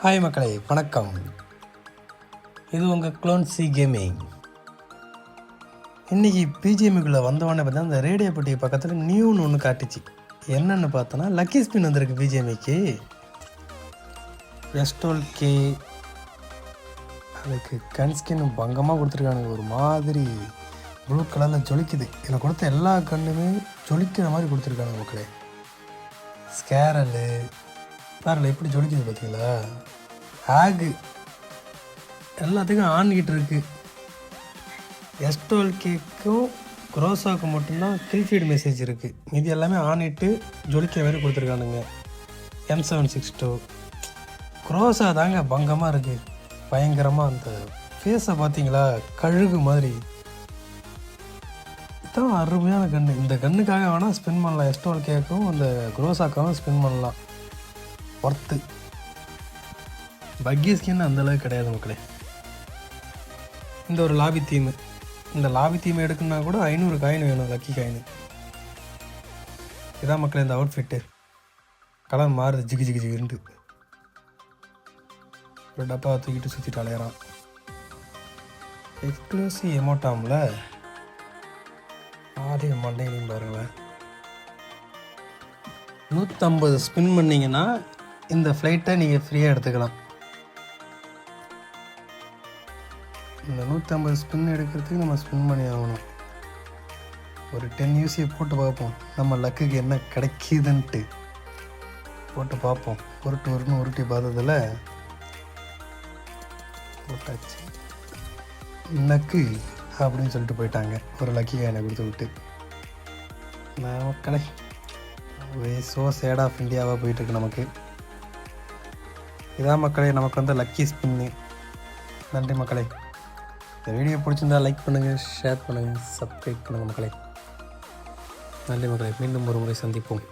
Hi மக்களே, வணக்கம். இது உங்கள் க்ளோன் சி கேமிங். இன்றைக்கி பிஜிஎம்முக்குள்ளே வந்தவொடனே பார்த்தா அந்த ரேடியோ பெட்டி பக்கத்தில் நியூன்னு ஒன்று காட்டுச்சு. என்னென்னு பார்த்தோன்னா லக்கி ஸ்பின் வந்திருக்கு பிஜிஎம்மிக்கு. S12K அதுக்கு கன் ஸ்கின் பங்கமாக கொடுத்துருக்கானுங்க. ஒரு மாதிரி ப்ளூ கலரில் ஜொலிக்குது. இதில் கொடுத்த எல்லா கண்ணுமே ஜொலிக்கிற மாதிரி கொடுத்துருக்கானுங்க மக்களே. ஸ்கேரலு வேறு எப்படி ஜொலிக்குது பார்த்தீங்களா? ஆகு எல்லாத்துக்கும் ஆன்கிட்டு இருக்குது. S12Kக்கும் குரோசாவுக்கும் மட்டும்தான் கில்ஃபீட் மெசேஜ் இருக்குது. இது எல்லாமே ஆனிட்டு ஜொலிக்க மாதிரி கொடுத்துருக்கானுங்க. M762 குரோசா தாங்க பங்கமாக இருக்குது. பயங்கரமாக அந்த ஃபேஸை பார்த்தீங்களா, கழுகு மாதிரி. இதுதான் அருமையான கன்று. இந்த கன்னுக்காக வேணால் ஸ்பின் பண்ணலாம். S12Kக்கும் அந்த குரோசாக்காகவும் ஸ்பின் பண்ணலாம். ஒர்த்து. பக்கி ஸ்கின் அந்தளவுக்கு கிடையாது மக்களே. இந்த ஒரு லாபி தீமு, இந்த லாபி தீமை எடுக்கணுன்னா கூட 500 காயின் வேணும், லக்கி காயின். இதான் மக்களே இந்த அவுட்ஃபிட்டு. கலர் மாறுது, ஜிகு ஜிகு ஜிகிருந்து. ஒரு டப்பா தூக்கிட்டு சுற்றிட்டு அலையிறான். எக்ஸ்க்ளூசிவ் எமோட்டாமில் ஆடி மண்டையிலையும் பாருங்களேன். 150 ஸ்பின் பண்ணிங்கன்னா இந்த ஃப்ளைட்டை நீங்கள் ஃப்ரீயாக எடுத்துக்கலாம். இந்த 150 ஸ்பின் எடுக்கிறதுக்கு நம்ம ஸ்பின் பண்ணி ஆகணும். ஒரு 10 யூசியை போட்டு பார்ப்போம், நம்ம லக்குக்கு என்ன கிடைக்கிதுன்ட்டு போட்டு பார்ப்போம். உருட்டி பார்த்ததில் போட்டாச்சு நக்கு அப்படின்னு சொல்லிட்டு போயிட்டாங்க. ஒரு லக்கி காயினை கொடுத்து விட்டு மக்களை ஸோ சேட் ஆஃப் இந்தியாவாக போயிட்டுருக்கு நமக்கு. இதான் மக்களே நமக்கு வந்து லக்கி ஸ்பின்னு. நன்றி மக்களே. இந்த வீடியோ பிடிச்சிருந்தா லைக் பண்ணுங்கள், ஷேர் பண்ணுங்கள், சப்ஸ்கிரைப் பண்ணுங்கள் மக்களே. நன்றி மக்களே. மீண்டும் ஒரு முறை சந்திப்போம்.